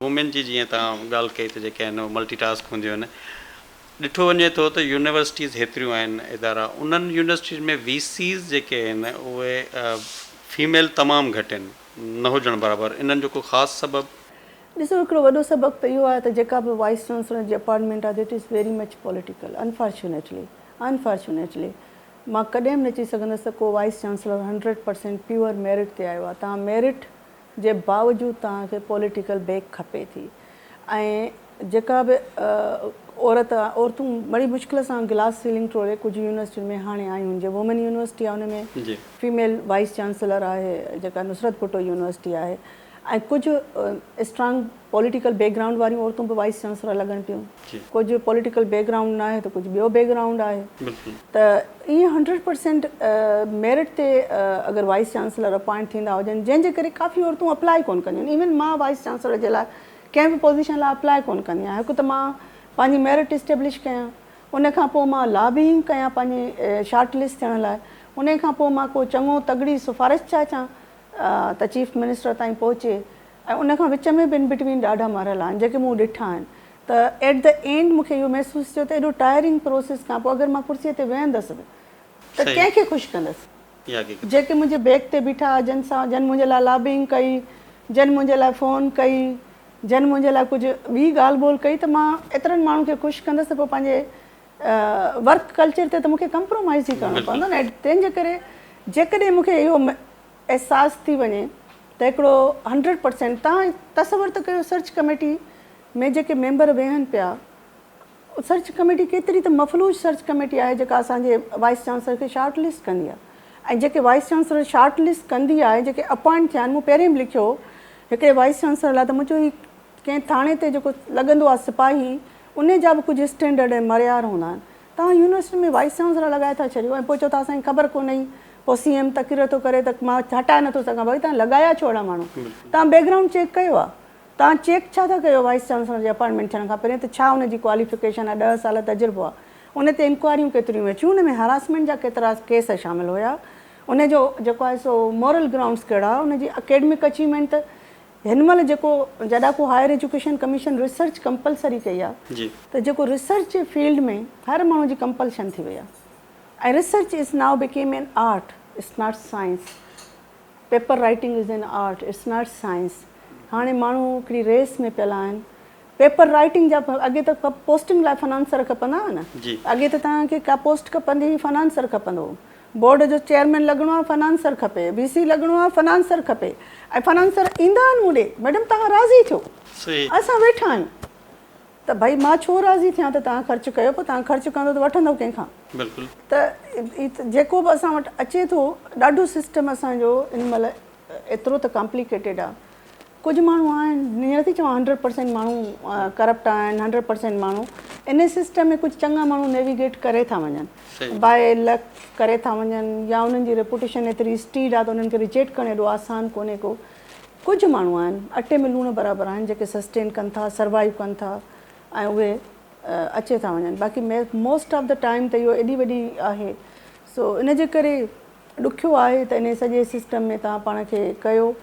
Women जी जीअं तव्हां ॻाल्हि कई त जेके आहिनि मल्टीटास्क हूंदियूं आहिनि, ॾिठो वञे थो त यूनिवर्सिटीज़ हेतिरियूं आहिनि इदारा, उन्हनि यूनिवर्सिटीज़ में VCs जेके आहिनि उहे फीमेल तमामु घटि आहिनि, न हुजणु बराबरि। इन्हनि जो को ख़ासि सबबु? ॾिसो, हिकिड़ो वॾो सबबु त इहो आहे त जेका बि वाइस चांसलर जी अपॉइंटमेंट आहे that is very much political. Unfortunately मां कॾहिं बि न चई सघंदसि त को वाइस चांसलर 100% प्योर मेरिट ते आयो आहे। तव्हां मेरिट जे बावजूदि तव्हांखे पॉलिटिकल बैक खपे थी। ऐं जेका बि औरतूं बड़ी मुश्किल सां गिलास सीलिंग टोड़े कुझु यूनिवर्सिटियुनि में हाणे आयूं आहिनि। जीअं वुमेन यूनिवर्सिटी आहे, हुन में फीमेल वाइस चांसलर आहे, जेका नुसरत भुट्टो यूनिवर्सिटी आहे। ऐं कुझु स्ट्रांग पॉलिटिकल बैकग्राउंड वारियूं औरतूं बि वाइस चांसलर लॻनि पियूं। कुझु पॉलिटिकल बैकग्राउंड न आहे त कुझु ॿियो बैकग्राउंड आहे। त ईअं 100% मेरिट ते अगरि वाइस चांसलर अपॉइंट थींदा हुजनि, जंहिंजे करे काफ़ी औरतूं अप्लाई कोन कंदियूं आहिनि। इवन मां वाइस चांसलर जे लाइ कंहिं बि पोज़ीशन लाइ अप्लाई कोन कंदी आहियां। हिकु त मां पंहिंजी मेरिट इस्टेब्लिश कयां, उन खां पोइ मां लॉबिंग कयां पंहिंजी शॉर्ट लिस्ट थियण लाइ, उन खां पोइ मां को चङो तगड़ी सिफ़ारिश अचां त चीफ मिनिस्टर ताईं पहुचे। ऐं उन खां विच में बि इन बिटवीन ॾाढा मरहला आहिनि जेके मूं ॾिठा आहिनि। त एट द एंड मूंखे इहो महसूसु थियो त एॾो टायरिंग प्रोसेस खां पोइ अगरि मां कुर्सीअ ते वेहंदसि त कंहिंखे ख़ुशि कंदसि? जेके मुंहिंजे बैक ते बीठा, जन मुंहिंजे लाइ लॉबिंग कई, जन मुंहिंजे लाइ फ़ोन कई, जन मुंहिंजे लाइ कुझु ॿी ॻाल्हि ॿोल कई, त मां एतिरनि माण्हुनि खे ख़ुशि कंदसि त पोइ पंहिंजे वर्क कल्चर ते त मूंखे कंप्रोमाइज़ ई करिणो पवंदो न। तंहिंजे करे जेकॾहिं मूंखे इहो अहसासु थी वञे त हिकिड़ो 100% तव्हां तसवुरु त कयो, सर्च कमेटी में जेके मेंबर वेहनि पिया, सर्च कमेटी केतिरी त मफ़लूज सर्च कमेटी आहे जेका असांजे वाइस चांसलर खे शॉर्ट लिस्ट कंदी आहे। ऐं जेके वाइस चांसलर शॉर्ट लिस्ट कंदी आहे, जेके अपॉइंट थिया आहिनि, मूं पहिरें बि लिखियो हिकिड़े वाइस चांसलर लाइ त मुंहिंजो ई कंहिं थाणे ते जेको लॻंदो आहे सिपाही, उन जा बि कुझु स्टैंडर्ड ऐं मर्यार हूंदा आहिनि। तव्हां यूनिवर्सिटी में वाइस चांसलर लॻाए था छॾियो ऐं पोइ चओ था असांखे ख़बर कोन्हे, पोइ CM तकिरो थो करे त मां हटाए नथो सघां। भई तव्हां लॻाया छो अहिड़ा माण्हू? तव्हां बैकग्राउंड चेक कयो आहे? तव्हां चेक छा था कयो वाइस चांसलर जी अपॉइंटमेंट थियण खां पहिरीं? त छा हुनजी क्वालिफिकेशन आहे, 10 साल तजुर्बो आहे, उन ते इंक्वायरियूं केतिरियूं अचियूं, उन में हरासमेंट जा केतिरा केस शामिल हुया, उनजो जेको आहे सो मॉरल ग्राउंड्स कहिड़ा, उनजी अकेडमिक अचीवमेंट। हिन महिल जेको जॾहिं को higher education commission research compulsory कई आहे, त जेको रिसर्च जे फील्ड में हर माण्हू जी कंपल्शन थी वई आहे। ऐं research is now became an art, it's not science. Paper writing is an art, it's not science. हाणे माण्हू हिकिड़ी रेस में पियल आहिनि। पेपर राइटिंग जा अॻे त पोस्टिंग लाइ फाइनेंसर खपंदा हुआ न। अॻे त तव्हांखे का पोस्ट खपंदी हुई, फाइनेंसर खपंदो हो। बोर्ड जो चेयरमैन लॻणो आहे, फाइनेंसर खपे। VC लॻणो आहे, फाइनेंसर खपे। ऐं फाइनेंसर ईंदा आहिनि मूं ॾे, मैडम तव्हां राज़ी थियो, असां वेठा आहियूं। त भई मां छो राज़ी थियां त तव्हां ख़र्चु कयो, पोइ तव्हां ख़र्चु कंदो त वठंदव कंहिंखां? त जेको बि असां वटि अचे थो, ॾाढो सिस्टम असांजो इन महिल एतिरो त कॉम्प्लिकेटेड आहे। कुझु माण्हू आहिनि, हीअं नथी चवां 100% माण्हू करप्ट आहिनि, 100% माण्हू इन सिस्टम में कुझु चङा माण्हू नेविगेट करे था वञनि, बाय लक करे था वञनि, या उन्हनि जी रेपुटेशन एतिरी स्टीड आहे त उन्हनि खे रिजेक्ट करणु एॾो आसानु कोन्हे को। कुझु माण्हू आहिनि अटे में लूणु बराबरि आहिनि, जेके सस्टेन कनि था, सर्वाइव कनि था ऐं उहे अचे था वञनि। बाक़ी मोस्ट ऑफ द टाइम त इहो एॾी वॾी आहे। सो इन जे करे ॾुखियो आहे त इन सॼे सिस्टम में तव्हां पाण खे कयो।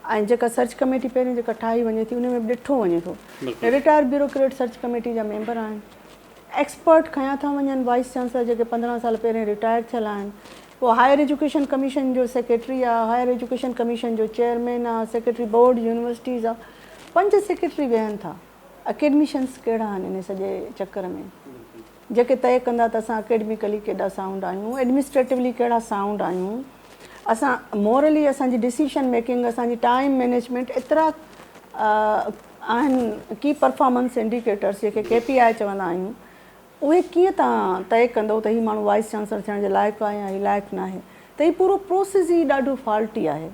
ऐं जेका सर्च कमेटी पहिरीं जेका ठाही वञे थी, उन में बि ॾिठो वञे थो रिटायर ब्यूरोक्रेट सर्च कमेटी जा मेंबर आहिनि, एक्सपर्ट खयां था वञनि वाइस चांसलर जेके 15 साल पहिरें रिटायर थियल आहिनि। पोइ हायर एजुकेशन कमीशन जो सेक्रेटरी आहे, हायर एजुकेशन कमीशन जो चेयरमैन आहे, सेक्रेटरी बोर्ड यूनिवर्सिटीज़ आहे, 5 सेक्रेटरी वेहनि था। अकेडमिशन्स कहिड़ा आहिनि इन सॼे चकर में, जेके तय कंदा त असां अकेडमिकली केॾा साउंड आहियूं, एडमिनिस्ट्रेटिवली कहिड़ा साउंड आहियूं, असां मोरली असांजी डिसीशन मेकिंग, असांजी टाइम मैनेजमेंट, एतिरा आहिनि की परफॉर्मेंस इंडिकेटर्स जेके KPI चवंदा आहियूं, उहे कीअं तव्हां तय कंदो त हीउ माण्हू वाइस चांसलर थियण जे लाइक़ु आहे या हीउ लाइक़ु न आहे। त हीउ पूरो प्रोसेस ई ॾाढो फॉल्टी आहे।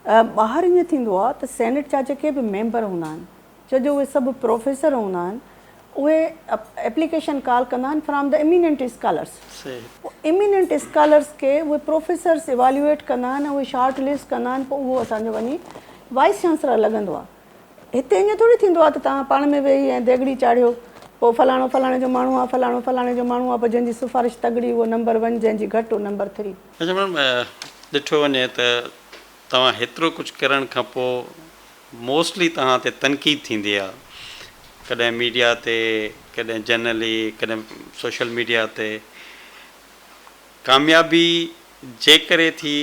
ॿाहिरि ईअं थींदो आहे त सेनेट जा जेके बि मेंबर हूंदा आहिनि, छो जो उहे सभु प्रोफेसर हूंदा आहिनि, उहे एप्लीकेशन कॉल कंदा आहिनि from the eminent scholars. Eminent scholars खे उहे प्रोफेसर्स इवेल्युएट कंदा आहिनि, उहे शॉर्ट लिस्ट कंदा आहिनि, पोइ उहो असांजो वञी वाइस चांसलर लॻंदो आहे। हिते ईअं थोरी थींदो आहे त तव्हां पाण में वेही ऐं देगड़ी चाढ़ियो, पोइ फलाणो फलाणे जो माण्हू आहे, फलाणो फलाणे जो माण्हू आहे, पोइ जंहिंजी सिफ़ारिश तगड़ी उहो नंबर 1, जंहिंजी घटि उहो नंबर 3। अच्छा मैडम, ॾिठो वञे त तव्हां हेतिरो कुझु करण खां पोइ मोस्टली तव्हां ते तनक़ीद थींदी आहे, कॾहिं मीडिया ते, कॾहिं जनरली, कॾहिं सोशल मीडिया ते। कामयाबी जे करे थी,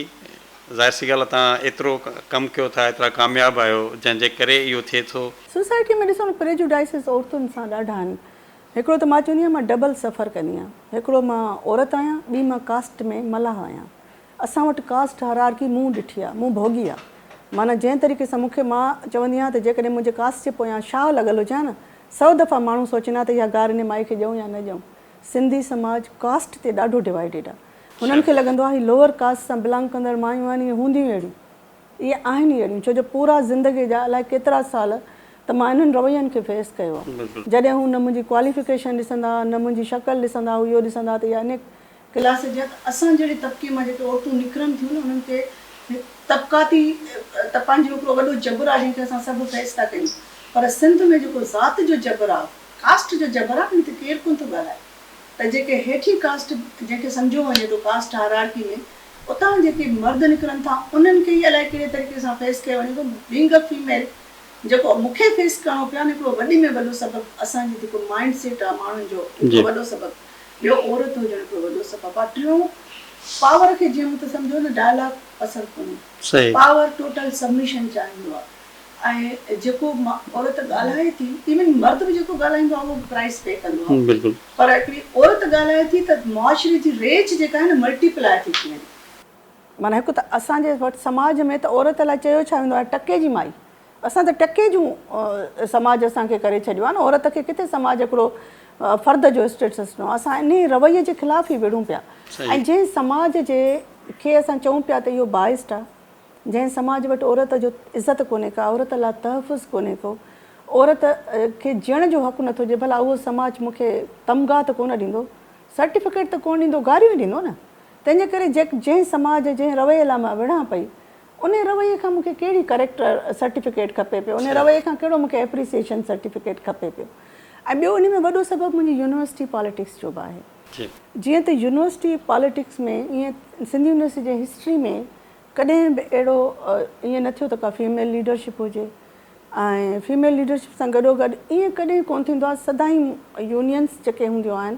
ज़ाहिर सी ॻाल्हि आहे तव्हां एतिरो कमु कयो था, एतिरा कामयाबु आहियो, जंहिंजे करे इहो थिए थो। सोसाइटी में ॾिसो प्रेजुडाइसिस औरतुनि सां ॾाढा आहिनि। हिकिड़ो त मां चवंदी आहियां मां डबल सफ़र कंदी आहियां। हिकिड़ो मां औरत आहियां, ॿी मां कास्ट में मलाह आहियां। असां वटि कास्ट हायरार्की मूं ॾिठी आहे, मूं भोगी आहे। माना जंहिं तरीक़े सां मूंखे, मां चवंदी आहियां त जेकॾहिं मुंहिंजे कास्ट जे पोयां शाह लॻल हुजे न, 100 दफ़ा माण्हू सोचींदा त इहा गार हिन माई खे ॾियूं या न ॾियूं। सिंधी समाज कास्ट ते ॾाढो डिवाइडेड आहे। हुननि खे लॻंदो आहे हीअ लोअर कास्ट सां बिलोंग कंदड़ मायूं आहिनि, इहे हूंदियूं अहिड़ियूं, इहे आहिनि अहिड़ियूं। छो जो पूरा ज़िंदगी जा अलाए केतिरा साल त मां इन्हनि रवैयनि खे फेस कयो आहे। जॾहिं हू न मुंहिंजी क्वालिफिकेशन ॾिसंदा, न मुंहिंजी शक्ल ॾिसंदा, हू इहो ॾिसंदा त इहा इन क्लास जा। असां जहिड़े तबिके मां जेके औरतूं निकिरनि थियूं न, उन्हनि खे तबकाती त पंहिंजो हिकिड़ो वॾो जबर आहे जंहिंखे असां सभु फेस था कयूं। पर सिंध में जेको ज़ात जो जबर आहे, कास्ट जो जबर आहे, उन ते केरु कोन थो ॻाल्हाए। त जेके हेठी कास्ट, जंहिंखे सम्झो वञे थो कास्ट हायरार्की में, उतां जेके मर्द निकिरनि था, उन्हनि खे ई अलाए कहिड़े तरीक़े सां फेस कयो वञे थो। बीइंग अ फीमेल, जेको मूंखे फेस करिणो पियो आहे न, हिकिड़ो वॾे में वॾो सबबु असांजी जेको माइंड सेट आहे माण्हुनि जो, हिकिड़ो वॾो सबबु। ॿियो औरत हुजणु हिकिड़ो वॾो सबबु आहे। टियों पावर खे, जीअं मूं त सम्झो न, डायलॉग पसंदि कोन्हे। पावर टोटल सबमिशन चाहींदो आहे। ऐं जेको औरत ॻाल्हाए थी, इवन मर्द बि जेको ॻाल्हाईंदो आहे उहो प्राइस पे कंदो आहे। पर हिकिड़ी औरत ॻाल्हाए थी त मुआशरे जी रेंज जेका आहे न, मल्टीप्लाए थी थी वञे। माना हिकु त असांजे वटि समाज में त औरत लाइ चयो छा वेंदो आहे, टके जी माई। असां त टके जूं समाज असांखे करे छॾियो आहे न। औरत खे किथे समाज हिकिड़ो फ़र्द जो स्टेटस ॾिनो। असां इन रवैये जे ख़िलाफ़ु ई विढ़ूं पिया। ऐं जंहिं समाज जे खे असां चऊं पिया त इहो बाइस्ड आहे, जंहिं समाज वटि औरत जो इज़त कोन्हे का, औरत लाइ तहफ़ुज़ कोन्हे को, औरत खे जीअण जो हक़ु नथो ॾिए, भला उहो समाज मूंखे तमगा त कोन ॾींदो, सर्टिफिकेट त कोन ॾींदो, गारियूं ॾींदो न। तंहिंजे करे जंहिं समाज, जंहिं रवैये लाइ मां विढ़ां पई, उन रवैये खां मूंखे कहिड़ी करेक्टर सर्टिफिकेट खपे पियो, उन रवैये खां कहिड़ो मूंखे एप्रिसिएशन सर्टिफिकेट खपे पियो। ऐं ॿियो उन में वॾो सबबु मुंहिंजी यूनिवर्सिटी पॉलिटिक्स जो बि आहे। जीअं त यूनिवर्सिटी पॉलिटिक्स में, ईअं सिंधी यूनिवर्सिटी जे हिस्ट्री में कॾहिं बि अहिड़ो ईअं न थियो त का फीमेल लीडरशिप हुजे। ऐं फीमेल लीडरशिप सां गॾोगॾु ईअं कॾहिं कोन थींदो आहे। सदाईं यूनियन्स जेके हूंदियूं आहिनि,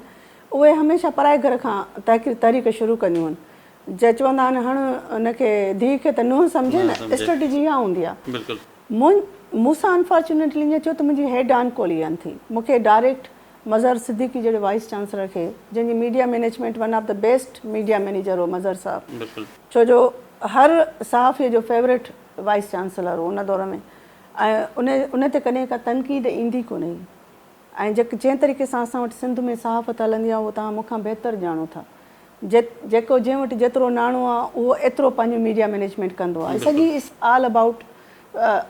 उहे हमेशह पराए घर खां तहरीक शुरू कंदियूं आहिनि। जे चवंदा आहिनि हण हुनखे धीउ खे त नुंहुं सम्झे न, स्ट्रेटेजी इहा हूंदी आहे। मूंसां अनफॉर्चुनेटली ईअं थियो त मुंहिंजी हेड ऑन कोलियन थी। मूंखे डायरेक्ट मज़हर सिद्दीकी जहिड़े वाइस चांसलर खे, जंहिंजी media management one of the best media manager हो मज़हर साहबु, छो जो हर सहाफ़ीअ जो फेवरेट वाइस चांसलर हो उन दौर में। ऐं उन ते कॾहिं का तनक़ीद ईंदी कोन्हे। ऐं जंहिं तरीक़े सां असां वटि सिंध में सहाफ़त हलंदी आहे, उहो तव्हां मूंखां बहितरु ॼाणो था। जेको जंहिं वटि जेतिरो नाणो आहे, उहो एतिरो पंहिंजो मीडिया मैनेजमेंट कंदो आहे। सॼी इज़ ऑल अबाउट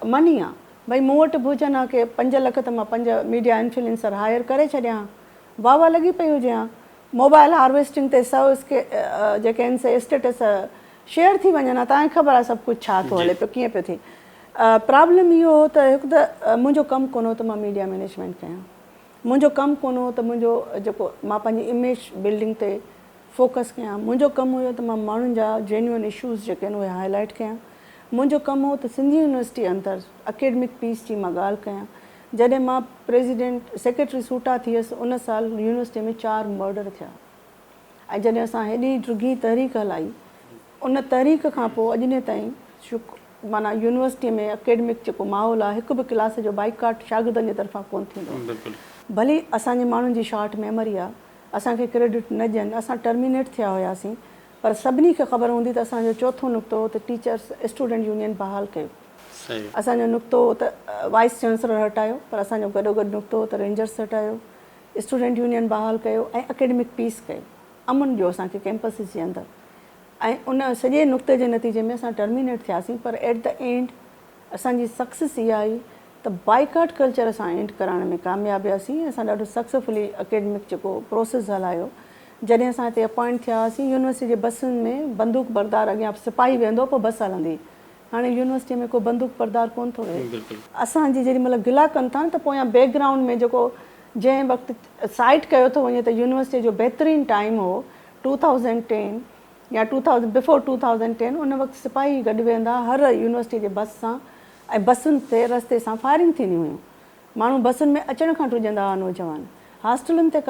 मनी आहे। भई मूं वटि बि हुजनि हा की 5 लख त मां 5 मीडिया इन्फ्लुएंसर हायर करे छॾियां, वाह वाह लॻी पई हुजे हा। मोबाइल हार्वेस्टिंग ते जेके आहिनि से स्टेटस शेयर थी वञनि हा। तव्हांखे ख़बर आहे सभु कुझु छा थो हले पियो, कीअं पियो थिए। प्रॉब्लम इहो हो त हिकु त मुंहिंजो कमु कोन हो त मां मीडिया मैनेजमेंट कयां। मुंहिंजो कमु कोन हो त मुंहिंजो जेको मां पंहिंजी इमेज बिल्डिंग ते फोकस कयां। मुंहिंजो कमु हुयो त मां माण्हुनि जा जेन्युअन इशूज़ जेके आहिनि उहे हाईलाइट कयां। मुंहिंजो कमु हो त सिंधी यूनिवर्सिटी अंदरि अकेडमिक पीस जी मां ॻाल्हि कयां। जॾहिं मां प्रेसिडेंट सेक्रेटरी सूटा थी हुयसि, उन साल यूनिवर्सिटी में 4 मर्डर थिया। ऐं जॾहिं असां हेॾी ड्रुगी तहरीक हलाई, उन तहरीक खां पोइ अॼु ॾींहं ताईं माना यूनिवर्सिटी में अकेडमिक जेको माहौल आहे, हिकु बि क्लास जो बाइकाट शागिर्दनि जी तरफ़ां कोन थींदो। भली असांजे माण्हुनि जी शॉर्ट मेमोरी आहे, असांखे क्रेडिट न ॾियनि, असां टर्मिनेट थिया हुआसीं, पर सभिनी खे ख़बर हूंदी त असांजो चोथों नुक़्तो हो त टीचर्स स्टूडेंट यूनियन बहाल कयो। असांजो नुक़्तो हो त वाइस चांसलर हटायो, पर असांजो गॾोगॾु नुक़्तो हो त रेंजर्स हटायो, स्टूडेंट यूनियन बहाल कयो ऐं अकेडमिक पीस कयो, अमन ॾियो असांखे कैंपसिस जे अंदरि। ऐं उन सॼे नुक़्ते जे नतीजे में असां टर्मिनेट थियासीं। पर एट द एंड असांजी सक्सेस इहा आई त बाइकाट कल्चर असां एंड कराइण में कामयाबु हुआसीं। असां ॾाढो सक्सेसफुली अकेडमिक जेको प्रोसेस हलायो। जॾहिं असां हिते अपॉइंट थिया हुआसीं, यूनिवर्सिटी जे बसुनि में बंदूक बरदार अॻियां सिपाही वेंदो, पोइ बस हलंदी। हाणे यूनिवर्सिटी में को बंदूक बरदार कोन थो रहे। असांजी जेॾी महिल गिला कनि था न, त पोयां बैकग्राउंड में जेको जंहिं वक़्तु साइट कयो थो वञे त यूनिवर्सिटी जो बहितरीनु टाइम हो 2010 या 2000 बिफोर 2010, उन वक़्तु सिपाही गॾु वेंदा हर यूनिवर्सिटी जे बस सां ऐं बसुनि ते रस्ते सां फायरिंग थींदियूं हुयूं, माण्हू बसुनि में अचण खां टुजंदा हुआ नौजवान, हॉस्टलुनि ते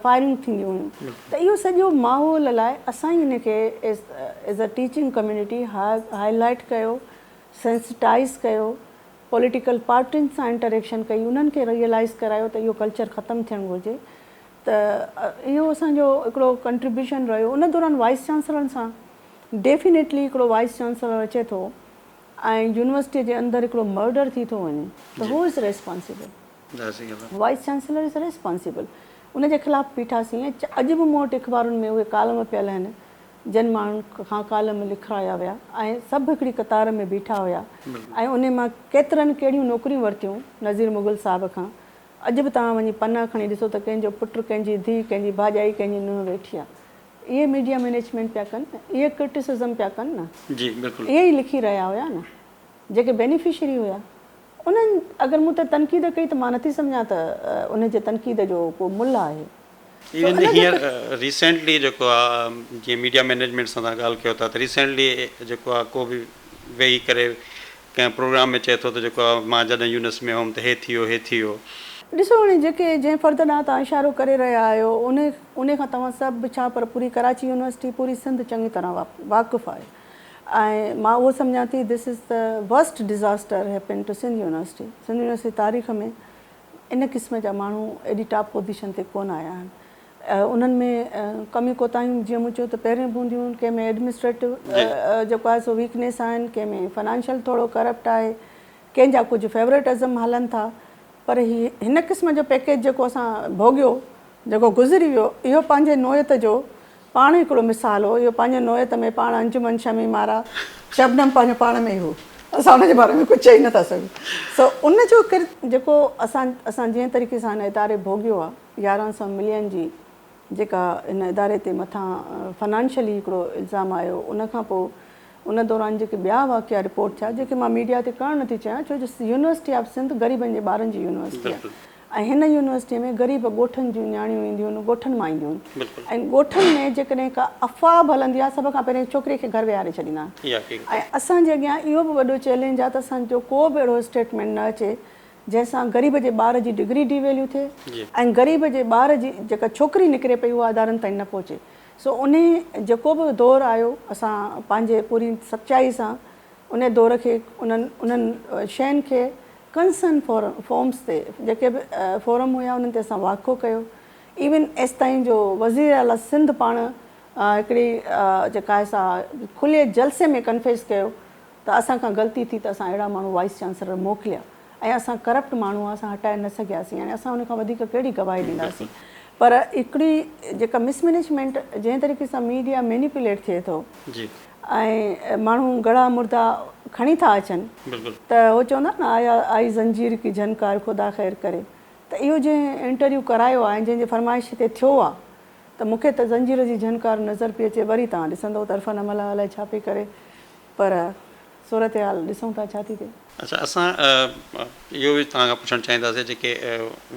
फायरिंग थींदियूं हुयूं। त इहो सॼो माहौल लाइ असां ई हिन खे as a teaching community highlight कयो, सेंसिटाइज़ कयो, पॉलिटिकल पार्टियुनि सां इंटरेक्शन कई, उन्हनि खे रियलाइज़ करायो त इहो कल्चर ख़तमु थियणु घुरिजे। त इहो असांजो हिकिड़ो कंट्रीब्यूशन रहियो। उन दौरान वाइस चांसलरनि सां डेफिनेटली हिकिड़ो वाइस चांसलर अचे थो ऐं यूनिवर्सिटीअ जे अंदरि हिकिड़ो मर्डर थी थो वञे त who is responsible, wise chancellor is responsible. उनजे ख़िलाफ़ु बीठासीं ऐं अॼु बि मूं वटि अख़बारुनि में उहे कालम पियल आहिनि, जिन माण्हुनि खां कालम लिखाया विया ऐं सभु हिकिड़ी कतार में बीठा हुया ऐं उन मां केतिरनि कहिड़ियूं नौकरियूं वरितियूं नज़ीर मुग़ल साहिब खां। अॼु बि तव्हां वञी पना खणी ॾिसो त कंहिंजो पुटु, कंहिंजी धीउ, कंहिंजी भाॼाई, कंहिंजी नुंहुं वेठी आहे। इहे मीडिया मैनेजमेंट पिया कनि, इहे क्रिटिसिज़म पिया कनि न, जी बिल्कुलु इहे ई लिखी रहिया हुया न जेके बेनिफिशरी हुया। उन्हनि अगरि मूं त तनक़ीद कई त मां नथी सम्झां त उनजे तनक़ीद जो को मुल्ह आहे। इवन हींअर रिसेंटली जेको आहे जीअं मीडिया मैनेजमेंट सां तव्हां ॻाल्हि कयो था, त रिसेंटली जेको आहे को बि वेही करे कंहिं प्रोग्राम में चए थो त जेको आहे मां जॾहिं यूनिवर्सिटी में हुउमि त हे थी वियो, हे थी वियो। ॾिसो हाणे जेके जंहिं फ़र्द ॾांहुं तव्हां इशारो करे रहिया आहियो उन खां तव्हां सभु छा, पर पूरी कराची यूनिवर्सिटी, पूरी सिंध चङी तरह वाक़ुफ़ु आहे। ऐं मां उहो सम्झां थी this is the worst disaster happen to Sindh university. Sindh university तारीख़ में इन क़िस्म जा माण्हू एॾी टॉप पोज़ीशन ते कोन आया आहिनि। उन्हनि में कमी कोताहियूं जीअं मूं चयो त पहिरियों बि हूंदियूं, कंहिं में एडमिनिस्ट्रेटिव जेको आहे सो वीकनेस आहिनि, कंहिं में फाइनेंशियल थोरो करप्ट आहे, कंहिंजा कुझु फेवरेटिज़म हलनि था। पर हिन क़िस्म जो पैकेज जेको असां भोॻियो, जेको गुज़री वियो, इहो पंहिंजे नोयत जो पाण हिकिड़ो मिसाल हो। इहो पंहिंजे नोयत में पाण अंजुमन शमी मारा शबनम पंहिंजो पाण में ई हो, असां हुनजे बारे में कुझु चई नथा सघूं। सो उनजो जेको असां जंहिं तरीक़े सां हिन इदारे भोॻियो आहे, 1100 मिलियन जी जेका हिन इदारे ते मथां फाइनेंशियली हिकिड़ो इल्ज़ाम आयो, उनखां पोइ उन दौरान जेके ॿिया वाक़िया रिपोर्ट थिया जेके मां मीडिया ते करणु नथी चाहियां, छो जो यूनिवर्सिटी ऑफ सिंध ग़रीबनि जे ॿारनि जी यूनिवर्सिटी आहे ऐं हिन यूनिवर्सिटीअ में ग़रीब ॻोठनि जूं नियाणियूं ईंदियूं आहिनि, ॻोठनि मां ईंदियूं आहिनि ऐं ॻोठनि में जेकॾहिं का अफ़वाह बि हलंदी आहे, सभ खां पहिरियों छोकिरीअ खे घर विहारे छॾींदा आहिनि। ऐं असांजे अॻियां इहो बि वॾो चैलेंज आहे त असांजो को बि अहिड़ो स्टेटमेंट न अचे जंहिंसां ग़रीब जे ॿार जी डिग्री डिवेल्यू थिए ऐं ग़रीब जे ॿार जी जेका छोकिरी निकिरे पई उहा अदारनि ताईं न पहुचे। सो उन जेको बि दौरु आयो, असां पंहिंजे पूरी सचाई सां उन दौर खे उन्हनि शयुनि खे कंसर्न फॉर्म्स ते जेके बि फोरम हुया उन्हनि ते असां वाक़ो कयो। इवन एसि ताईं जो वज़ीर आला सिंध पाण हिकिड़ी जेका आहे सा खुले जलसे में कन्फेस कयो त असांखां ग़लती थी त असां अहिड़ा माण्हू वाइस चांसलर मोकिलिया ऐं असां करप्ट माण्हू असां हटाए न सघियासीं, हाणे असां उनखां वधीक कहिड़ी गवाही ॾींदासीं। पर हिकिड़ी जेका मिसमेनेजमेंट जंहिं तरीक़े सां मीडिया मैनिपुलेट थिए थो ऐं माण्हू गड़ा मुर्दा खणी था अचनि त उहो चवंदा न आई ज़ंजीर की झनकार ख़ुदा ख़ैर करे। त इहो जंहिं इंटरव्यू करायो आहे ऐं जंहिंजे फरमाइश ते थियो आहे त मूंखे त ज़ंजीर जी झनकार नज़र पई अचे। वरी तव्हां ॾिसंदव तरफ़न अमल अलाए छा पई करे, पर सूरत हाल ॾिसूं था छा थी थिए। अच्छा, असां इहो बि तव्हां खां पुछणु चाहींदासीं जेके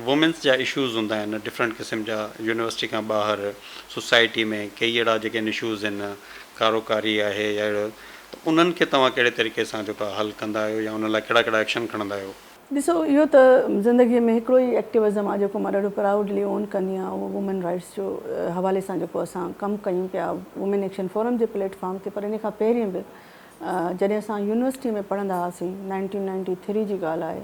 वुमेन्स जा इशूज़ हूंदा आहिनि डिफरेंट क़िस्म जा यूनिवर्सिटी खां ॿाहिरि सोसाइटी में, कई अहिड़ा जेके इशूज़ आहिनि, कारोकारी आहे या अहिड़ो, त उन्हनि खे तव्हां कहिड़े तरीक़े सां जेको हल कंदा आहियो या उन लाइ कहिड़ा कहिड़ा एक्शन खणंदा आहियो? ॾिसो, इहो त ज़िंदगीअ में हिकिड़ो ई एक्टिविज़म आहे जेको मां ॾाढो प्राउडली ओन कंदी आहियां। उहो वुमेन राइट्स जो हवाले सां जेको असां कमु कयूं पिया वुमेन एक्शन फोरम जे प्लेटफॉर्म ते। पर इन खां पहिरियों बि जॾहिं असां यूनिवर्सिटी में पढ़ंदा हुआसीं, 1993 जी ॻाल्हि आहे,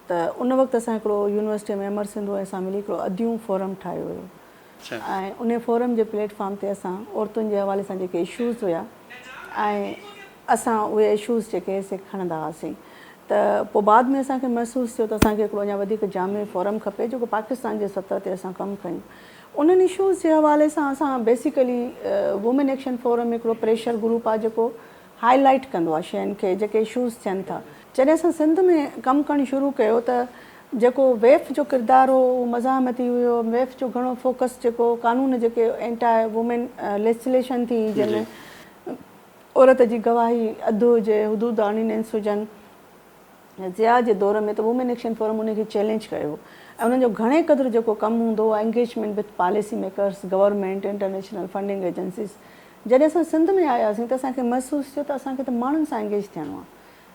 त उन वक़्तु असां हिकिड़ो यूनिवर्सिटी में अमर सिंधू ऐं असां मिली हिकिड़ो अदियूं फोरम ठाहियो हुयो ऐं उन फोरम जे प्लेटफॉर्म ते असां औरतुनि जे हवाले सां जेके इशूज़ हुया ऐं असां उहे इशूज़ जेके से खणंदा हुआसीं। त पोइ बाद में असांखे महसूसु थियो त असांखे हिकिड़ो अञा वधीक जामे फोरम खपे जेको पाकिस्तान जे सतह ते असां कमु कयूं। उन्हनि इशूज़ जे हवाले सां असां बेसिकली वुमेन एक्शन फोरम हिकिड़ो प्रेशर ग्रुप आहे जेको हाईलाइट कंदो आहे शयुनि खे जेके इशूज़ थियनि था। जॾहिं असां सिंध में कमु करणु शुरू कयो त जेको वेफ जो किरदारु हो उहो मज़ामती हुयो। वेफ जो घणो फोकस जेको कानून जेके एंटायर वुमेन लेजिस्लेशन थी जंहिंमें औरत जी गवाही अधु हुजे, हुदूद ऑर्डिनेंस हुजनि, ज़िया जे दौर में त वुमेन एक्शन फोरम उनखे चैलेंज कयो ऐं उन्हनि जो घणे क़दुरु जेको कमु हूंदो आहे engagement with policy makers, government, international funding agencies. जॾहिं असां सिंध में आयासीं त असांखे महसूसु थियो त असांखे त माण्हुनि सां एंगेज थियणो आहे।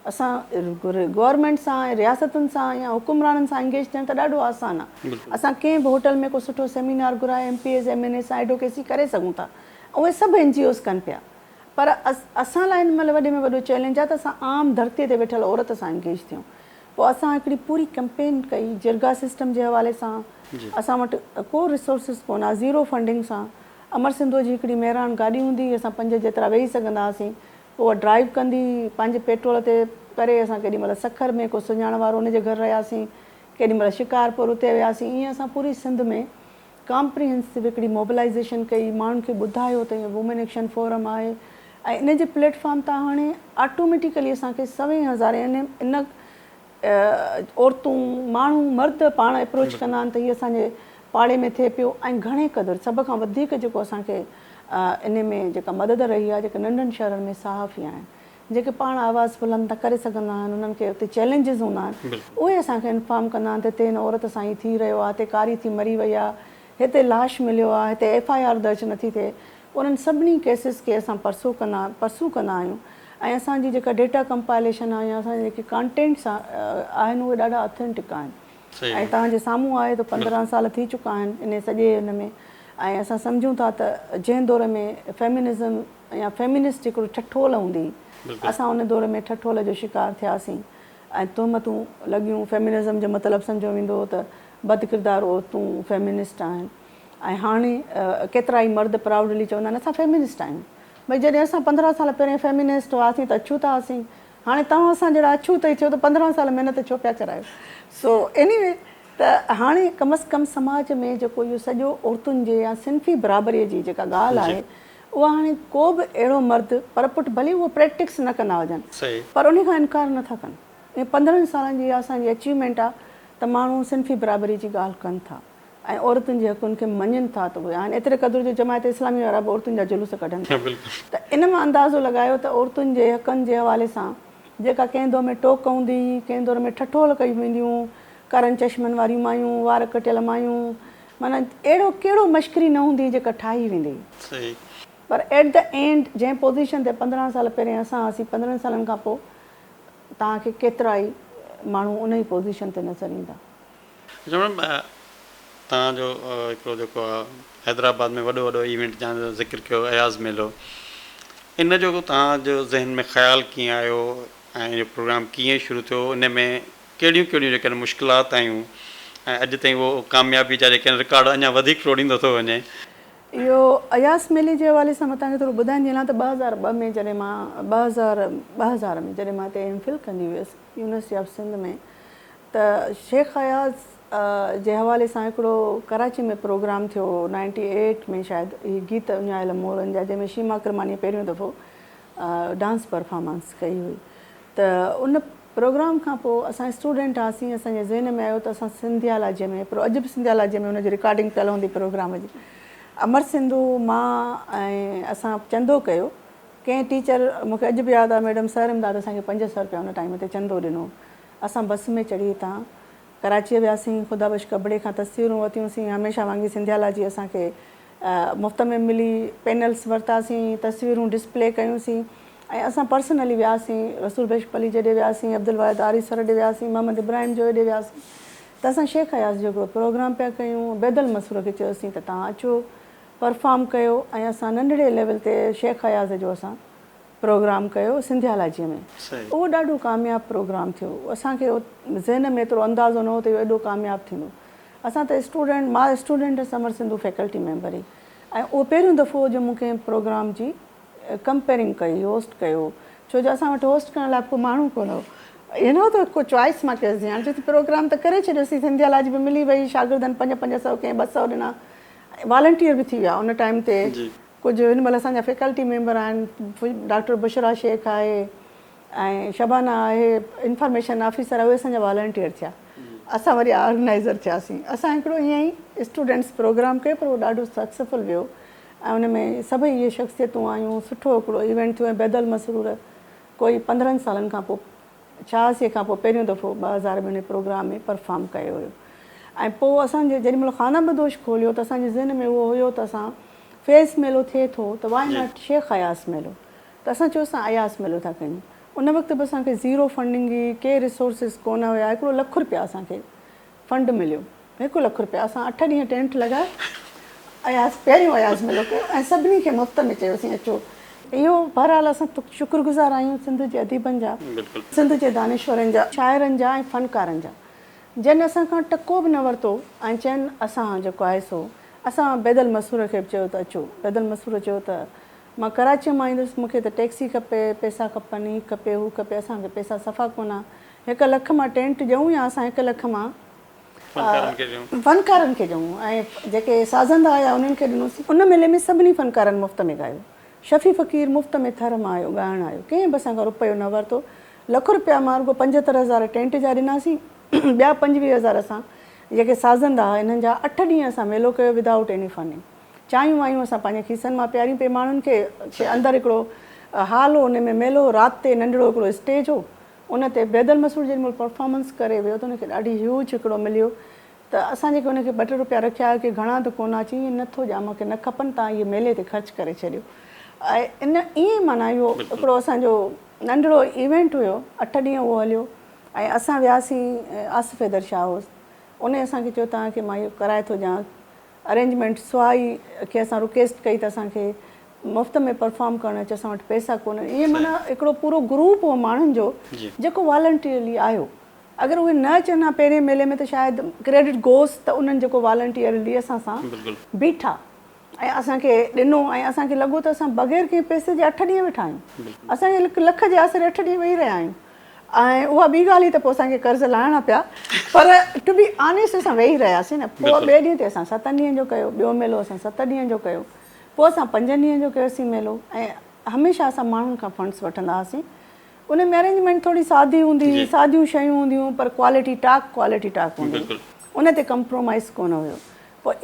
असां गवर्नमेंट सां ऐं रियासतुनि सां या हुकुमराननि सां एंगेज थियणु त ॾाढो आसानु आहे। असां कंहिं बि होटल में को सुठो सेमिनार घुराए MPs MNA सां एडवोकेसी करे सघूं था, उहे सभु NGOs कनि पिया, पर असां लाइ हिन महिल वॾे में वॾो चैलेंज आहे त असां आम धरतीअ ते वेठल औरत सां एंगेज थियूं। पोइ असां हिकिड़ी पूरी कैंपेन कई जिरगा सिस्टम जे हवाले सां, असां वटि को रिसोर्सिस कोन आहे, ज़ीरो फंडिंग सां। अमर सिंधो जी हिकिड़ी मेहरान गाॾी हूंदी, असां 5 जेतिरा वेही सघंदा हुआसीं, उहा ड्राइव कंदी पंहिंजे पेट्रोल ते करे। असां केॾी महिल सखर में को सुञाण वारो उनजे घर रहियासीं, केॾी महिल शिकारपुर उते वियासीं। ईअं असां पूरी सिंध में कॉम्प्रिहेंसिव हिकिड़ी मोबिलाइज़ेशन कई, माण्हुनि खे ॿुधायो त ईअं वुमेन एक्शन फोरम आहे, ऐं इन जे प्लेटफॉर्म तां हाणे ऑटोमेटिकली असांखे 100,000 इन औरतूं माण्हू मर्द पाण अप्रोच कंदा आहिनि त हीअ असांजे पाड़े में थिए पियो। ऐं घणे क़दुरु सभ खां वधीक जेको असांखे इन में जेका मदद रही आहे, जेके नंढनि शहरनि में सहाफ़ी आहिनि, जेके पाण आवाज़ु बुलंद करे सघंदा आहिनि, उन्हनि खे उते चैलेंजिस हूंदा आहिनि, उहे असांखे इंफॉर्म कंदा आहिनि त हिते हिन औरत सां हीअ थी रहियो आहे, हिते कारी थी मरी वई आहे, हिते लाश मिलियो आहे, हिते FIR दर्ज नथी थिए। उन्हनि सभिनी केसिस खे असां परसू कंदा आहियूं। ऐं असांजी जेका डेटा कंपाइलेशन आहे या असांजे जेके कॉन्टेंट्स आहिनि उहे ॾाढा ऑथेंटिक आहिनि। ऐं तव्हांजे साम्हूं आहे त 15 साल थी चुका आहिनि इन सॼे हिन में। ऐं असां सम्झूं था त जंहिं दौर में फेमिनिज़म या फेमिनिस्ट हिकिड़ो ठठोल हूंदी, असां उन दौर में ठठोल जो शिकार थियासीं ऐं तहमतूं लॻियूं। फेमिनिज़म जो मतिलबु सम्झो वेंदो त बदकिरदार औरतूं फेमिनिस्ट आहिनि। ऐं हाणे केतिरा ई मर्द प्राउडली चवंदा आहिनि असां फेमिनिस्ट आहियूं। भई जॾहिं असां 15 साल पहिरियों फेमिनिस्ट हुआसीं त अछूं था हुआसीं, हाणे तव्हां असां जहिड़ा अछूं अथई थियो त 15 साल महिनत छो पिया करायो। सो एनीवे त हाणे कम अज़ कम समाज में जेको इहो सॼो औरतुनि जे या सिंफ़ी बराबरीअ जी जेका ॻाल्हि आहे, उहा हाणे को बि अहिड़ो मर्द पर पुट भले उहो प्रैक्टिस न कंदा हुजनि, पर उन खां इनकार नथा कनि। ऐं 15 सालनि जी असांजी अचीवमेंट आहे त माण्हू सिंफ़ी बराबरी जी ॻाल्हि कनि था ऐं औरतुनि जे हक़ुनि खे मञनि था। त उहे हाणे एतिरे क़दुरु जो जमायत इस्लामी वारा बि औरतुनि जा जुलूस कढनि था। त इन मां अंदाज़ो लॻायो त औरतुनि जे हक़नि जे हवाले सां जेका कंहिं दौर में टोक हूंदी, कंहिं दौर में ठठोल कई वेंदियूं, करनि चश्मनि वारियूं मायूं, वार कटियल मायूं, माना अहिड़ो कहिड़ो मश्करी न हूंदी जेका ठाही वेंदी। पर एट द एंड जंहिं पोज़ीशन ते 15 साल पहिरियों असां हुआसीं, 15 सालनि खां पोइ तव्हांखे केतिरा ई माण्हू उन ई पोज़ीशन ते नज़र ईंदा। तव्हांजो हिकिड़ो जेको आहे हैदराबाद में वॾो इवेंट जंहिंजो ज़िक्र कयो अयाज़ मेलो, इन जो तव्हांजो ज़हन में ख़्यालु कीअं आयो ऐं इहो प्रोग्राम कीअं शुरू थियो, इन में कहिड़ियूं कहिड़ियूं जेके मुश्किलात आयूं ऐं अॼु ताईं उहो कामयाबी जा जेके रिकॉर्ड अञा वधीक टोड़ींदो थो वञे। इहो अयाज़ मेले जे हवाले सां मां तव्हांखे थोरो ॿुधाईंदी हलां त 2002 में जॾहिं मां 2000 में जॾहिं मां हिते MPhil कंदी हुयसि यूनिवर्सिटी ऑफ सिंध में, त शेख अयाज़ जे हवाले सां हिकिड़ो कराची में प्रोग्राम थियो 98 में शायदि, हीअ गीत उञायल मोरनि जा, जंहिंमें शीमा करमानीअ पहिरियों दफ़ो डांस परफॉर्मेंस कई हुई। त उन प्रोग्राम खां पोइ असां स्टूडेंट हुआसीं, असांजे ज़हन में आयो त असां सिंधिया लाजे में, अॼु बि सिंधिया लाजे में हुनजी रिकॉर्डिंग कयल हूंदी प्रोग्राम जी। अमर सिंधू मां ऐं असां चंदो कयो। कंहिं टीचर मूंखे अॼु बि यादि आहे, मैडम सर इमदाद असांखे 500 रुपया हुन टाइम ते चंदो ॾिनो। असां बस में चढ़ी हितां कराची वियासीं, ख़ुदा बश कबड़े खां तस्वीरूं वरितियूंसीं, हमेशह वांगुरु सिंधियाला जी असांखे मुफ़्त में मिली, पैनल्स वरितासीं, तस्वीरूं डिस्प्ले कयूंसीं। ऐं असां पर्सनली वियासीं, रसूल बेश पली जॾहिं वियासीं, अब्दुल वाहिद आरी सर ॾे वियासीं, मोहम्मद इब्राहिम जो हेॾे वियासीं, त असां शेख अयाज़ जो हिकिड़ो प्रोग्राम पिया कयूं। बैदल मसूर खे चयोसीं त तव्हां अचो परफॉर्म कयो, ऐं असां नंढड़े लेवल ते शेख अयाज़ जो असां प्रोग्राम कयो सिंधियालाजीअ में। उहो ॾाढो कामयाबु प्रोग्राम थियो। असांखे ज़हन में एतिरो अंदाज़ो न हो त इहो एॾो कामयाबु थींदो। असां त स्टूडेंट, मां student summer Sindhu faculty member हुई, ऐं उहो पहिरियों दफ़ो जो मूंखे प्रोग्राम जी कंपेयरिंग कई, होस्ट कयो, छो जो असां वटि होस्ट करण लाइ को माण्हू कोन हो। इन त को चॉइस मां कयोसीं, हाणे चयो प्रोग्राम त करे छॾियोसीं, सिंधियालाजी बि मिली वई, शागिर्दनि 500 कंहिं 200 ॾिना, वॉलंटियर बि थी विया उन टाइम ते। कुझु हिन महिल असांजा फैकल्टी मेंबर आहिनि, डॉक्टर बुशरा शेख आहे ऐं शबाना आहे, इंफॉर्मेशन ऑफिसर आहे, उहे असांजा वॉलंटियर थिया। असां वरी ऑर्गेनाइज़र थियासीं। असां हिकिड़ो ईअं ई स्टूडेंट्स प्रोग्राम कयो, पर उहो ॾाढो सक्सेसफुल वियो ऐं उन में सभई इहे शख़्सियतूं आयूं, सुठो हिकिड़ो इवेंट थियो। ऐं बैदल मसरूर कोई 15 सालनि खां पोइ, 86 खां पोइ पहिरियों दफ़ो 2000 में उन प्रोग्राम में परफॉर्म कयो हुयो। ऐं पोइ असांजे जेॾी महिल खाना बदोश खोलियो त असांजे ज़हन में उहो हुयो त असां फेस मेलो थिए थो त वाई नॉट शेख अयाज़ मेलो, त असां चयो असां अयाज़ मेलो था कयूं। उन वक़्तु बि असांखे ज़ीरो फंडिंग हुई, के रिसोर्सिस कोन हुया। ₹1 लख असांखे फंड मिलियो, ₹1 लख। असां 8 ॾींहं टेंट लॻाए अयास, पहिरियों अयास मेलो कयो ऐं सभिनी खे मुफ़्त में चयोसीं अचो। इहो बहरहाल असां शुक्रगुज़ार आहियूं सिंध जे अदीबनि जा, सिंध जे दानिश्वरनि जा, शाइरनि जा ऐं फ़नकारनि जा, जंहिं असां खां टको बि न वरितो ऐं चइनि असां जेको आहे सो असां बैदल मसूर खे बि चयो त अचो। बैदल मसूर चयो त मां कराची मां ईंदुसि, मूंखे त टैक्सी खपे, पैसा खपनि, हीअ खपे, हू खपे, असांखे पैसा सफ़ा कोन। ₹1 लख मां टेंट ॾियूं या असां ₹1 लख मां फ़नकारनि खे ॾियूं ऐं जेके साज़ंदा हुया उन्हनि खे ॾिनोसीं। उन मेले में सभिनी फ़नकारनि मुफ़्त में ॻायो। शफ़ी फ़क़ीर मुफ़्त में थर मां आयो, ॻाइणु आयो, कंहिं बि असांखां रुपयो न वरितो। ₹1 मां रुॻो 75,000 टेंट जा ॾिनासीं, ॿिया 25,000 असां जेके साज़ंदा हुआ इन्हनि जा 8 ॾींहं असां मेलो कयो विदाउट एनी फंडिंग। चांहियूं वायूं असां पंहिंजे खीसनि मां पियारियूं पे माण्हुनि खे। अंदरि हिकिड़ो हाल हो, उन में मेलो, राति ते नंढिड़ो हिकिड़ो स्टेज हो, उन ते बैदल मसूर जेॾी महिल परफॉर्मेंस करे वियो त उनखे ॾाढी ह्यूज हिकिड़ो मिलियो। त असां जेके उनखे ₹2 रखिया की घणा त कोन अची, ईअं नथो ॼा, मूंखे न खपनि, तव्हां इहे मेले ते ख़र्चु करे छॾियो। ऐं इन ईअं माना इहो हिकिड़ो असांजो नंढिड़ो इवेंट हुयो। 8 ॾींहं उहो हलियो ऐं असां वियासीं आसिफ़ हैदर शाह हाउस। उन असांखे चयो तव्हांखे मां इहो कराए थो ॾियां अरेंजमेंट। सुहाई खे असां रिक्वेस्ट कई त असांखे मुफ़्त में परफॉर्म करणु अचे, असां वटि पैसा कोन। ईअं माना हिकिड़ो पूरो ग्रुप हो माण्हुनि जो जेको वॉलंटियरली आयो। अगरि उहे न अचनि हा पहिरें मेले में त शायदि क्रेडिट गोस त उन्हनि जेको वॉलंटियरली असां सां बीठा ऐं असांखे ॾिनो ऐं असांखे लॻो त असां बग़ैर कंहिं पैसे जे 8 ॾींहं वेठा आहियूं। असांखे ₹1 लख जे आसिरे 8 ॾींहं वेही रहिया आहियूं ऐं उहा ॿी ॻाल्हि ई त पोइ असांखे कर्ज़ लाहिणा पिया, पर टू बी ऑनेस्ट असां वेही रहियासीं न। पोइ ॿिए ॾींहं ते असां 7 ॾींहंनि जो कयो, ॿियो मेलो असां 7 ॾींहंनि जो कयो, पोइ असां 5 ॾींहंनि जो कयोसीं मेलो। ऐं हमेशह असां माण्हुनि खां फंड्स वठंदा हुआसीं। उन में अरेंजमेंट थोरी सादी हूंदी हुई, सादियूं शयूं हूंदियूं, पर क्वालिटी टाक हूंदी, उन ते कंप्रोमाइज़ कोन हुयो। पोइ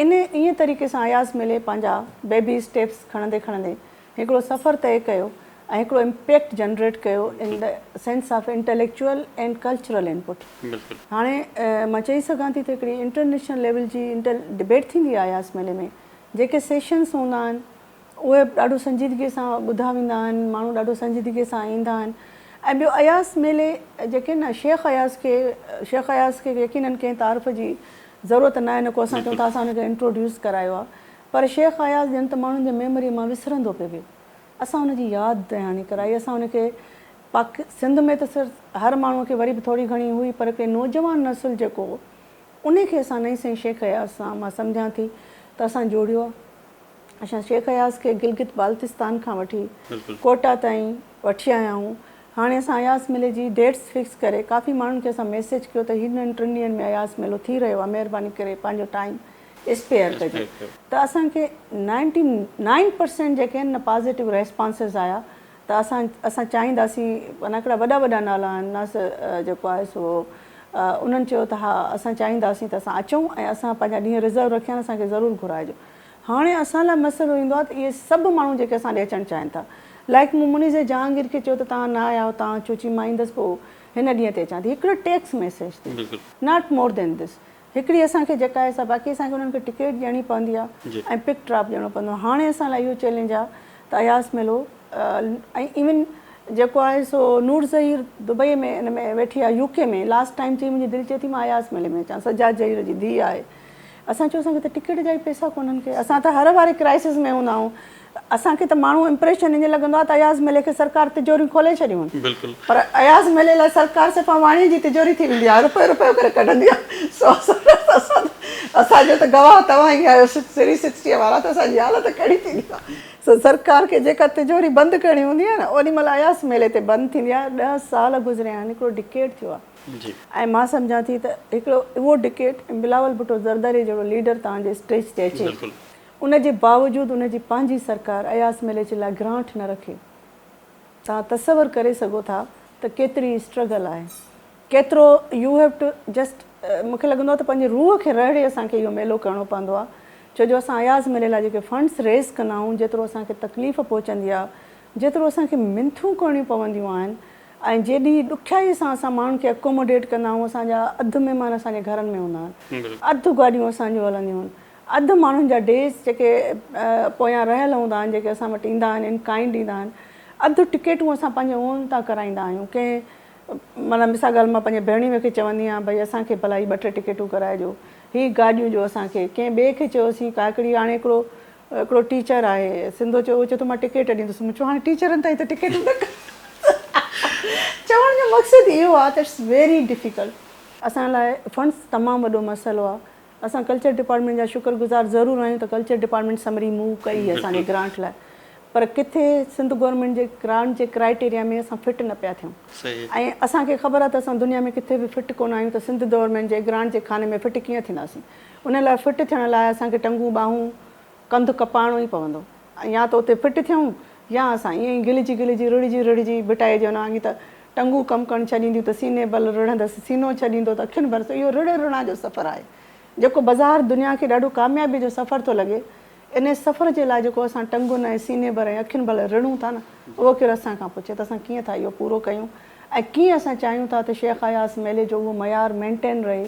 ईअं तरीक़े सां आयास मेले पंहिंजा बेबी स्टेप्स खणंदे खणंदे हिकिड़ो सफ़र तय कयो ऐं हिकिड़ो इम्पैक्ट जनरेट कयो in the sense of intellectual and cultural input. हाणे मां चई सघां थी त हिकिड़ी इंटरनेशनल लेवल जी डिबेट थींदी आहे आयास मेले में। जेके सेशन्स हूंदा आहिनि उहे ॾाढो संजीदगीअ सां ॿुधा वेंदा आहिनि, माण्हू ॾाढो संजीदगीअ सां ईंदा आहिनि। ऐं ॿियो अयास मेले जेके न शेख अयास खे यकीननि कंहिं तारीफ़ जी ज़रूरत न आहे, न को असां चऊं था असां हुनखे इंट्रोड्यूस करायो आहे, पर शेख अयास ॼण त माण्हुनि जे मेमोरी मां विसरंदो पियो वियो। असां हुनजी यादि दयानी कराई। असां हुनखे सिंध में त सिर्फ़ु हर माण्हूअ खे वरी बि थोरी घणी हुई, पर हिकिड़े नौजवान नसुल जेको हो उनखे असां नई साईं शेख अयास सां मां सम्झां थी त असां जोड़ियो आहे। असां शेख अयास खे गिलगित बाल्तिस्तान खां वठी कोटा ताईं वठी आया आहियूं। हाणे असां अयास मेले जी डेट्स फिक्स करे काफ़ी माण्हुनि खे असां मैसेज कयो त हिननि 3 ॾींहंनि में अयास मेलो थी रहियो आहे, महिरबानी करे पंहिंजो टाइम स्पेयर कजे। त असांखे 99% जेके आहिनि न पॉज़िटिव रेस्पॉन्सिस आया। त असां चाहींदासीं, माना हिकिड़ा वॾा वॾा नाला आहिनि, नासिर जेको आहे सो उन्हनि चयो त हा असां चाहींदासीं त असां अचूं ऐं असां पंहिंजा ॾींहं रिज़र्व रखिया आहिनि, असांखे ज़रूरु घुराइजो। हाणे असां लाइ मसइलो ईंदो आहे त इहे सभु माण्हू जेके असां ॾे अचणु चाहिनि था, लाइक मूं मुनीज़ जहांगीर खे चयो त तव्हां न आया, तव्हां चयो चई मां ईंदसि पोइ हिन ॾींहं ते अचां थी। हिकिड़ो टेक्स मैसेज थी, नॉट मोर देन दिस। हिकिड़ी असांखे जेका आहे सा बाक़ी असांखे उन्हनि खे टिकट ॾियणी पवंदी आहे ऐं पिक ड्रॉप ॾियणो पवंदो आहे। हाणे असां लाइ इहो चैलेंज आहे त अयास मेलो ऐं इवन जेको आहे सो नूर ज़हीर दुबई में हिन में वेठी आहे, UK में। लास्ट टाइम चई मुंहिंजी दिलि चए थी मां अयास मेले में अचां, सजाद ज़हीर जी धीउ आहे। असां चयो असांखे त टिकट जा ई पैसा कोन्हनि खे, असां त हर वारे क्राइसिस में हूंदा आहियूं। असांखे त माण्हू इम्प्रेशन ईअं लॻंदो आहे त अयास मेले खे सरकार तिजोरियूं खोले छॾियूं आहिनि, पर अयास मेले लाइ सरकार सिर्फ़ु वाणी जी तिजोरी थी वेंदी आहे, रुपयो करे कढंदी आहे। सो असांजो त गवाह तव्हां ई आहियो, सीरी 60 वारा, त असांजी हालत कहिड़ी थींदी आहे। सो सरकार खे जेका तिजोरी बंदि करणी हूंदी आहे न, ओॾी महिल अयास मेले ते बंदि थींदी आहे। 10 साल गुज़रिया आहिनि, हिकिड़ो डिकेड थियो आहे। ऐं मां सम्झां थी त हिकिड़ो उहो डिकेड बिलावल भुट्टो ज़रदारी जहिड़ो लीडर तव्हांजे स्टेज ते अचे, उनजे बावजूदि उनजी पंहिंजी सरकार अयास मेले जे लाइ ग्रांट न रखे। तव्हां तसवर करे सघो था त केतिरी स्ट्रगल आहे, केतिरो यू हैव टू जस्ट मूंखे लॻंदो आहे त पंहिंजे रूह खे रहिड़े असांखे इहो मेलो करिणो पवंदो आहे। छो जो असां अयास मेले लाइ जेके फंड्स रेज़ कंदा आहियूं, जेतिरो असांखे तकलीफ़ पहुचंदी आहे, जेतिरो असांखे मिंथूं करणियूं पवंदियूं आहिनि, ऐं जेॾी ॾुखियाई सां असां माण्हुनि खे अकोमोडेट कंदा आहियूं। असांजा अधु महिमान असांजे घरनि में हूंदा आहिनि, अधु गाॾियूं असांजूं हलंदियूं आहिनि, अधु माण्हुनि जा डेज़ जेके पोयां रहियल हूंदा आहिनि, जेके असां वटि ईंदा आहिनि, इन काइंड ईंदा आहिनि। अधु टिकेटूं असां पंहिंजे ओन था कराईंदा आहियूं। कंहिं माना मिसाल ॻाल्हि मां पंहिंजे भेणीअ खे चवंदी आहियां भई असांखे भला ही 2-3 टिकेटूं कराइजो, ही गाॾियूं जो असांखे। कंहिं ॿिए खे चयोसीं का हिकिड़ी हाणे हिकिड़ो टीचर आहे सिंधो चयो, उहो चयो त मां टिकेट ॾींदुसि। मूं चयो हाणे टीचरनि ताईं त टिकेटूं न चवण जो मक़सदु इहो आहे त इट्स वेरी डिफिकल्ट। असां लाइ फंड्स तमामु वॾो मसइलो आहे। असां कल्चर डिपार्टमेंट जा शुक्रगुज़ार ज़रूरु आहियूं त कल्चर डिपार्टमेंट समरी मूव कई असांजे ग्रांट लाइ, पर किथे सिंध गवर्नमेंट जे ग्रांट जे क्राइटेरिया में असां फिट न पिया थियूं। ऐं असांखे ख़बर आहे त असां दुनिया में किथे बि फिट कोन आहियूं, त सिंध गवर्नमेंट जे ग्रांट जे खाने में फिट कीअं थींदासीं। उन लाइ फिट थियण लाइ असांखे टंगूं ॿाहूं कंधु कपाइणो ई पवंदो। या त उते फिट थियूं या असां ईअं ई गिलिजी रुढ़िजी बिटाइजी वञां त टंगूं कमु करणु छॾींदियूं त सीने बल रुढ़ंदसि, सीनो छॾींदो त अखियुनि भर। इहो रुणा जो सफ़रु आहे जेको बाज़ारि दुनिया खे ॾाढो कामयाबी जो सफ़रु थो लॻे। इन सफ़र जे लाइ जेको असां टंगुनि ऐं सीने भर ऐं अखियुनि भर रिणूं था न, उहो केरु असां खां पुछे त असां कीअं था इहो पूरो कयूं ऐं कीअं असां चाहियूं था त शेख अयास मेले जो उहो मयार मेंटेन रहे।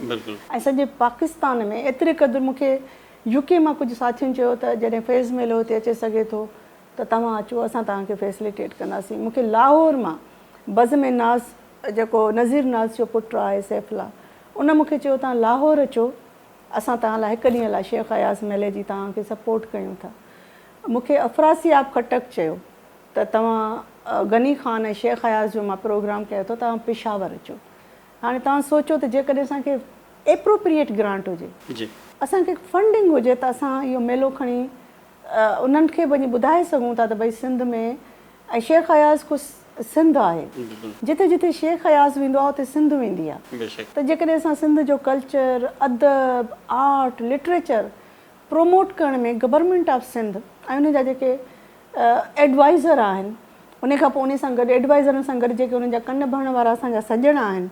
ऐं सॼे पाकिस्तान में एतिरे क़दुरु मूंखे यूके मां कुझु साथियुनि चयो त जॾहिं फेज़ मेलो हिते अचे सघे थो त तव्हां अचो, असां तव्हांखे फैसिलिटेट कंदासीं। मूंखे लाहौर मां बज़ में नाज़ जेको नज़ीर नाज़ जो पुटु आहे सैफला, उन मूंखे चयो तव्हां लाहौर अचो, असां तव्हां लाइ हिकु ॾींहं लाइ शेख अयास मेले जी तव्हांखे सपोर्ट कयूं था। मूंखे अफरासियाब खटक चयो त तव्हां गनी ख़ान ऐं शेख अयास जो मां प्रोग्राम कयो अथव, तव्हां पेशावर अचो। हाणे तव्हां सोचो त जेकॾहिं असांखे एप्रोप्रिएट ग्रांट हुजे, असांखे फंडिंग हुजे त असां इहो मेलो खणी उन्हनि खे वञी ॿुधाए सघूं था त भई सिंध में ऐं शेख अयास को सिंध आहे, जिते जिते शेख अयास वेंदो आहे उते सिंध वेंदी आहे। त जेकॾहिं असां सिंध जो कल्चर, अदब, आर्ट, लिटरेचर प्रोमोट करण में गवर्नमेंट ऑफ सिंध ऐं उन जा जेके एडवाइज़र आहिनि, उन खां पोइ उन सां गॾु एडवाइज़रनि सां गॾु जेके उन्हनि जा कन भरण वारा असांजा सॼणा आहिनि,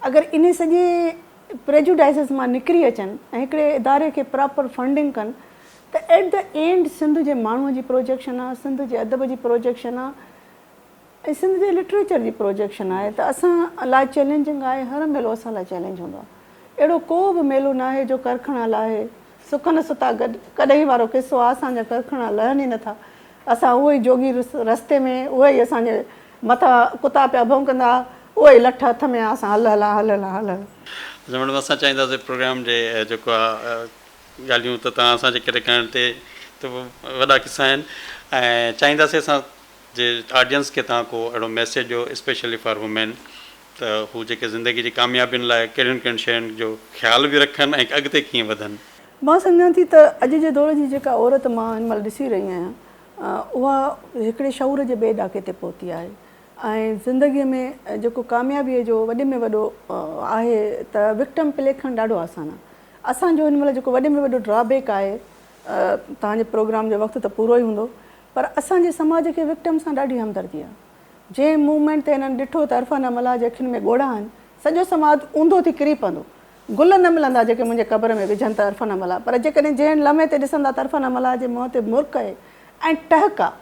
अगरि इन सॼे प्रेजुडाइसिस मां निकिरी अचनि ऐं हिकिड़े इदारे खे प्रॉपर फंडिंग कनि त एट द एंड सिंध जे माण्हूअ जी प्रोजेक्शन आहे, सिंध जे अदब जी प्रोजेक्शन आहे ऐं सिंध जे लिटरेचर जी प्रोजेक्शन आहे। त असां लाइ चैलेंजिंग आहे, हर मेलो असां लाइ चैलेंज हूंदो आहे। अहिड़ो को बि मेलो न आहे जो करखणा लाहे सुख न सुता गॾु, कॾहिं वारो किसो आहे असांजा करखणा लहनि ई नथा। असां उहो ई जोगी रस्ते में उहे ई असांजे मथां कुता पिया भौंकंदा, उहे ई लठ हथ में असां हल मैडम असां चाहींदासीं प्रोग्राम जे जेको आहे ॻाल्हियूं त तव्हां असांजे करे करण ते त वॾा किसा आहिनि ऐं चाहींदासीं असां जे ऑडियंस खे तव्हां को अहिड़ो मैसेज ॾियो स्पेशली फॉर वुमेन त हू जेके ज़िंदगी जी कामयाबियुनि लाइ कहिड़ियुनि कहिड़ियुनि शयुनि जो ख़्यालु बि रखनि ऐं अॻिते कीअं वधनि। मां सम्झां थी त अॼु जे दौर जी जेका औरत मां हिन महिल ॾिसी रही आहियां, उहा हिकिड़े शऊर जे ॿिए ॾाके ते पहुती आहे ऐं ज़िंदगीअ में जेको कामयाबीअ जो वॾे में वॾो आहे त विक्टम प्ले खणणु ॾाढो आसानु आहे। असांजो हिन महिल जेको वॾे में वॾो ड्रॉबैक आहे, तव्हांजे प्रोग्राम जो वक़्तु त पूरो ई हूंदो, पर असांजे समाज खे विक्टम सां ॾाढी हमदर्दी आहे। जंहिं मूवमेंट ते हिननि ॾिठो त अरफाना मला जे अखियुनि में ॻोढ़ा आहिनि, सॼो समाज ऊंधो थी किरी पवंदो। गुल न मिलंदा जेके मुंहिंजे क़बर में विझनि त अरफाना मला, पर जेकॾहिं जंहिं लम्हे ते ॾिसंदा त अरफाना मला जे मुंहं ते मुर्क आहे ऐं टहक आहे,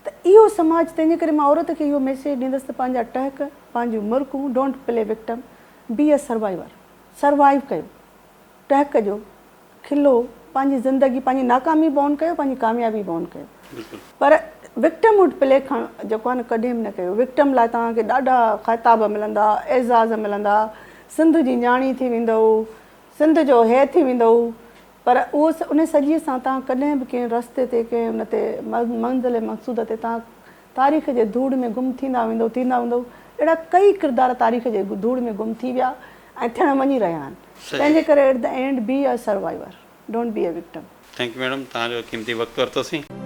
त इहो समाज, तंहिंजे करे मां औरत खे इहो मैसेज ॾींदसि त पंहिंजा टहक, पंहिंजूं मुर्कूं, don't play victim, be a survivor, survive कयो, टहक जो खिलो, पंहिंजी ज़िंदगी, पंहिंजी नाकामी बॉन कयो, पंहिंजी कामयाबी बॉन कयो, पर विक्टमहुड प्ले खणणु जेको आहे न कॾहिं बि न कयो। विक्टम लाइ तव्हांखे ॾाढा ख़िताब मिलंदा, एज़ाज़ मिलंदा, सिंध जी न्याणी थी वेंदव, सिंध जो हे थी वेंदव, पर उहो उन सॼीअ सां तव्हां कॾहिं बि कंहिं रस्ते ते कंहिं उन ते मंज़िल मक़सूद ते तव्हां तारीख़ जे धूड़ में गुम थींदा वेंदव। अहिड़ा कई किरदार तारीख़ जे धूड़ में गुम थी विया ऐं थियण वञी रहिया आहिनि। तंहिंजे करे at the end B a survivor, don't be a victim. Thank U madam, तव्हांजो क़ीमती वक़्तु वरितोसीं।